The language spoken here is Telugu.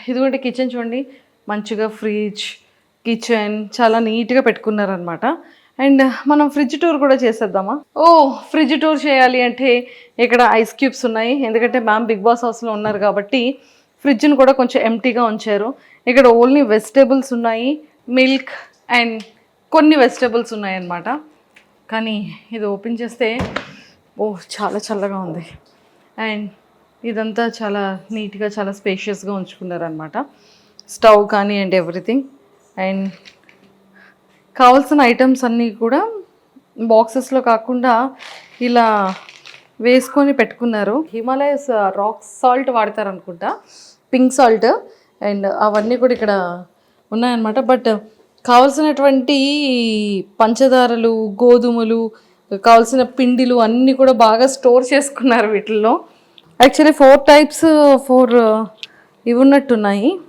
ఇదిగోండి కిచెన్ చూడండి, మంచిగా ఫ్రిడ్జ్, కిచెన్ చాలా నీట్గా పెట్టుకున్నారనమాట. అండ్ మనం ఫ్రిడ్జ్ టూర్ కూడా చేసేద్దామా? ఓ, ఫ్రిడ్జ్ టూర్ చేయాలి అంటే ఇక్కడ ఐస్ క్యూబ్స్ ఉన్నాయి. ఎందుకంటే మ్యామ్ బిగ్ బాస్ హౌస్లో ఉన్నారు కాబట్టి ఫ్రిడ్జ్ని కూడా కొంచెం ఎంటీగా ఉంచారు. ఇక్కడ ఓన్లీ వెజిటేబుల్స్ ఉన్నాయి, మిల్క్ అండ్ కొన్ని వెజిటేబుల్స్ ఉన్నాయన్నమాట. కానీ ఇది ఓపెన్ చేస్తే చాలా చల్లగా ఉంది. అండ్ ఇదంతా చాలా నీట్గా చాలా స్పేషియస్గా ఉంచుకున్నారనమాట. స్టవ్ కానీ అండ్ ఎవ్రీథింగ్. అండ్ కావాల్సిన ఐటమ్స్ అన్నీ కూడా బాక్సెస్లో కాకుండా ఇలా వేసుకొని పెట్టుకున్నారు. హిమాలయస్ రాక్ సాల్ట్ వాడతారనుకుంటా, పింక్ సాల్ట్. అండ్ అవన్నీ కూడా ఇక్కడ ఉన్నాయన్నమాట. బట్ కావాల్సినటువంటి పంచదారలు, గోధుమలు, కావాల్సిన పిండిలు అన్నీ కూడా బాగా స్టోర్ చేసుకున్నారు వీటిల్లో. యాక్చువల్లీ 4 టైప్స్ ఇవి ఉన్నట్టున్నాయి.